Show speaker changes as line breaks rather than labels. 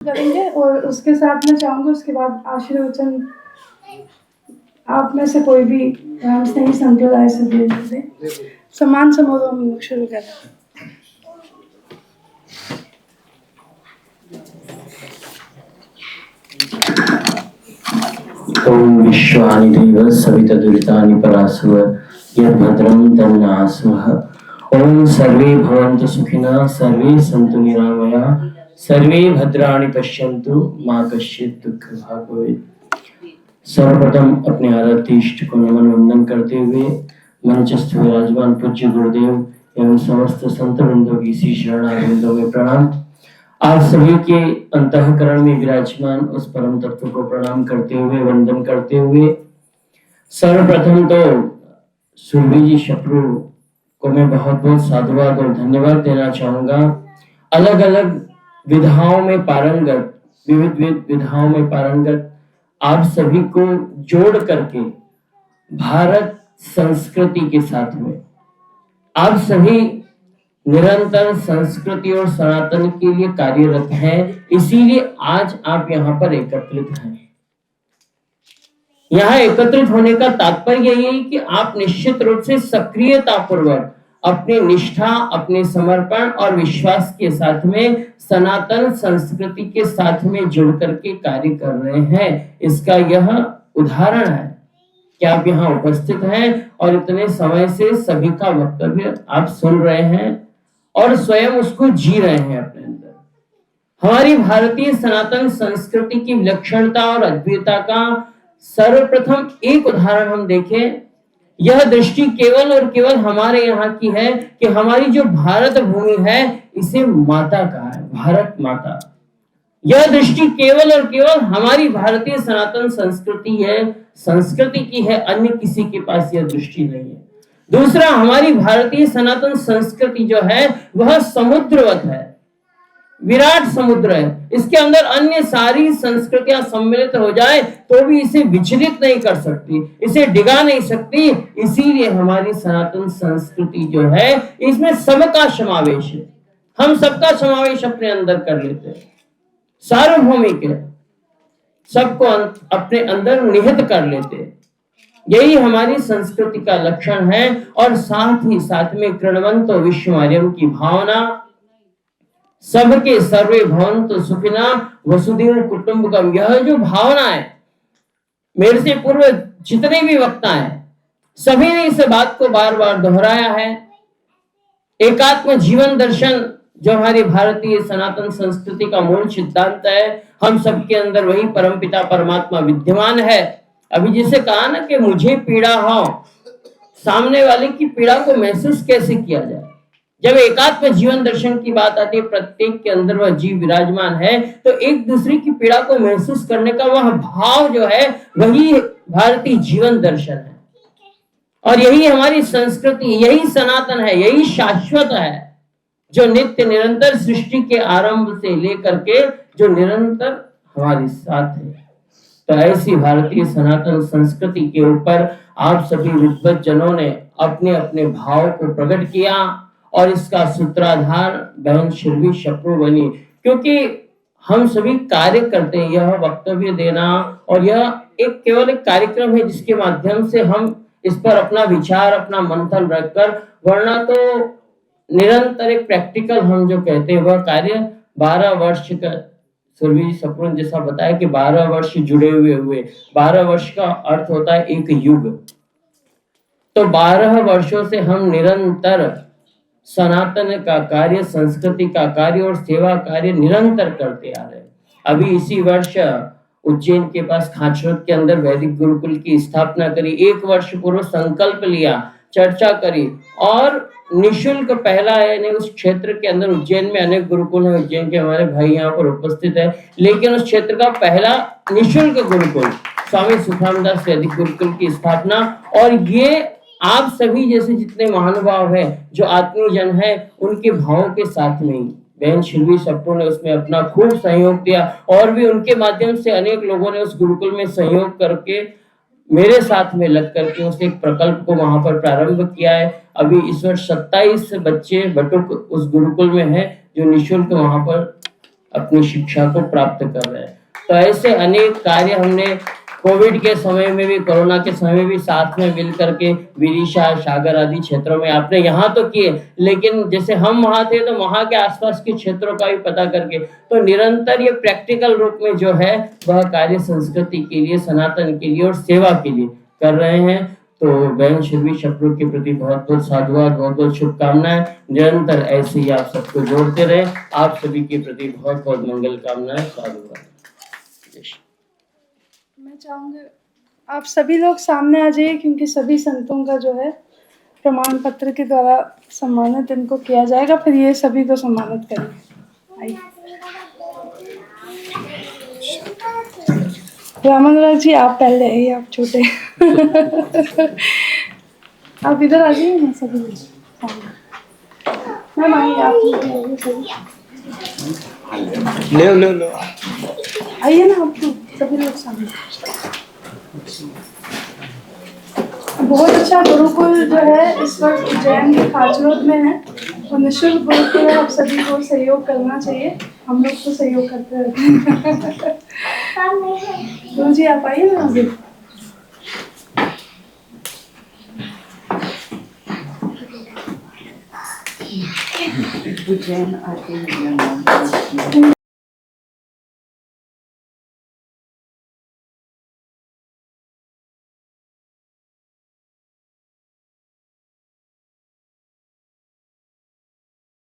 करेंगे और उसके साथ मैं चाहूँगी उसके बाद आशीर्वचन आप में से कोई भी स्नेही संप्रदाय से दे दे। सम्मान समारोह हम शुरू करें।
ओम विश्वानि देव सवितदुरितानि परासुव यद्भद्रं तन्नासुः। ओम सर्वे भवन्तु सुखिनः सर्वे सन्तु निरामयाः सर्वे भद्राणि पश्यन्तु मा कश्चित् दुःखभाग् भवेत्। सर्वप्रथम अपने आराध्य इष्ट को नमन वंदन करते हुए मंचस्थ विराजमान पूज्य गुरुदेव एवं समस्त संत वृंदों की इसी शरणारविंदों में प्रणाम। आप सभी के अंतःकरण में विराजमान उस परम तत्व को प्रणाम करते हुए वंदन करते हुए सर्वप्रथम तो सुरभि जी शप्रू को मैं बहुत बहुत साधुवाद और धन्यवाद देना चाहूंगा। अलग अलग विधाओं में पारंगत, विविध विधाओं में पारंगत आप सभी को जोड़ करके भारत संस्कृति के साथ में आप सभी निरंतर संस्कृति और सनातन के लिए कार्यरत हैं, इसीलिए आज आप यहाँ पर एकत्रित हैं। यहाँ एकत्रित होने का तात्पर्य यही है कि आप निश्चित रूप से सक्रियता पूर्वक अपनी निष्ठा, अपने समर्पण और विश्वास के साथ में सनातन संस्कृति के साथ में जुड़ करके कार्य कर रहे हैं। इसका यह उदाहरण है कि आप यहाँ उपस्थित हैं और इतने समय से सभी का वक्तव्य आप सुन रहे हैं और स्वयं उसको जी रहे हैं अपने अंदर। हमारी भारतीय सनातन संस्कृति की विलक्षणता और अद्वितीयता का सर्वप्रथम एक उदाहरण हम देखें। यह दृष्टि केवल और केवल हमारे यहाँ की है कि हमारी जो भारत भूमि है इसे माता कहा है, भारत माता। यह दृष्टि केवल और केवल हमारी भारतीय सनातन संस्कृति की है, अन्य किसी के पास यह दृष्टि नहीं है। दूसरा, हमारी भारतीय सनातन संस्कृति जो है वह समुद्रवत है, विराट समुद्र है। इसके अंदर अन्य सारी संस्कृतियां सम्मिलित हो जाए तो भी इसे विचलित नहीं कर सकती, इसे डिगा नहीं सकती। इसीलिए हमारी सनातन संस्कृति जो है इसमें सबका समावेश है, हम सबका समावेश अपने अंदर कर लेते हैं, सार्वभौमिक है, सबको अपने अंदर निहित कर लेते हैं। यही हमारी संस्कृति का लक्षण है। और साथ ही साथ में कृणवंतो विश्वमार्यम की भावना, सबके सर्वे भवन्तु सुखिनः वसुधैव कुटुम्बकम्, यह जो भावना है, मेरे से पूर्व जितने भी वक्ता हैं सभी ने इस बात को बार बार दोहराया है। एकात्म जीवन दर्शन जो हमारी भारतीय सनातन संस्कृति का मूल सिद्धांत है, हम सबके अंदर वही परमपिता परमात्मा विद्यमान है। अभी जिसे कहा ना कि मुझे पीड़ा हो, सामने वाले की पीड़ा को महसूस कैसे किया जाए। जब एकात्म जीवन दर्शन की बात आती है, प्रत्येक के अंदर वह जीव विराजमान है, तो एक दूसरे की पीड़ा को महसूस करने का वह भाव जो है वही भारतीय जीवन दर्शन है। और यही हमारी संस्कृति, यही सनातन है, यही शाश्वत है, जो नित्य निरंतर सृष्टि के आरंभ से लेकर के जो निरंतर हमारे साथ है। तो ऐसी भारतीय सनातन संस्कृति के ऊपर आप सभी विद्वत जनों ने अपने अपने भाव को प्रकट किया और इसका सूत्रधार बहन सुरभि शप्रू बनी। क्योंकि हम सभी कार्य करते हैं, यह वक्तव्य देना और यह एक केवल एक कार्यक्रम है जिसके माध्यम से हम इस पर अपना विचार, अपना मंथन रखकर, वरना तो निरंतर एक प्रैक्टिकल हम जो कहते हैं वह कार्य 12 वर्ष का, सुरभि शप्रू ने जैसा बताया कि 12 वर्ष जुड़े हुए 12 वर्ष का अर्थ होता है एक युग। तो 12 वर्षों से हम निरंतर सनातन का कार्य, संस्कृति का कार्य और सेवा कार्य निरंतर करते आ रहे हैं। अभी इसी वर्ष उज्जैन के पास खाचरोद के अंदर वैदिक गुरुकुल की स्थापना करी, 1 वर्ष पूर्व संकल्प लिया, चर्चा करी और निशुल्क पहला है। उस क्षेत्र के अंदर उज्जैन में अनेक गुरुकुल हैं, उज्जैन के हमारे भाई यहाँ पर उपस्थित है, लेकिन उस क्षेत्र का पहला निशुल्क गुरुकुल स्वामी सुखरामदास वैदिक गुरुकुल की स्थापना। और ये आप सभी जैसे जितने महानुभाव हैं, जो आत्मीयजन हैं, उनके भावों के साथ में बहन सुरभि शप्रू ने उसमें अपना खूब सहयोग दिया और भी उनके माध्यम से अनेक लोगों ने उस गुरुकुल में सहयोग करके मेरे साथ में लग करके उस एक प्रकल्प को वहां पर प्रारंभ किया है। अभी इस वर्ष 27 बच्चे बटुक उस गुरुकुल में हैं जो निःशुल्क वहां पर अपनी शिक्षा को प्राप्त कर रहे हैं। तो ऐसे अनेक कार्य हमने कोविड के समय में भी, कोरोना के समय में भी साथ में मिल करके विदिशा, सागर आदि क्षेत्रों में आपने यहाँ तो किए, लेकिन जैसे हम वहाँ थे तो वहाँ के आसपास के क्षेत्रों का भी पता करके, तो निरंतर ये प्रैक्टिकल रूप में जो है वह कार्य संस्कृति के लिए, सनातन के लिए और सेवा के लिए कर रहे हैं। तो बहन शिल्पी शपरू के प्रति बहुत बहुत साधुवाद, बहुत बहुत शुभकामनाएं। निरंतर ऐसे ही आप सबको जोड़ते रहे। आप सभी के प्रति बहुत बहुत मंगल कामनाएं, साधुवाद।
मैं चाहूँगी आप सभी लोग सामने आ जाइए, क्योंकि सभी संतों का जो है प्रमाण पत्र के द्वारा सम्मानित इनको किया जाएगा, फिर ये सभी को सम्मानित करेंगे। आइए रामानुराग जी, आप पहले आइए, आप छोटे आप इधर आ जाइए ना सभी लोग सामने। मैम आइए, आप आइए सभी,
ले
आइए ना आप तो सभी लोग सामने। बहुत अच्छा गुरुकुल जो है इस वक्त उज्जैन के खाचरोद में है, और निःशुल्क गुरुकुल है। आप सभी को सहयोग करना चाहिए, हम लोग तो सहयोग करते रहते हैं। गुरु जी आप आइए ना अभी।
उज्जैन आते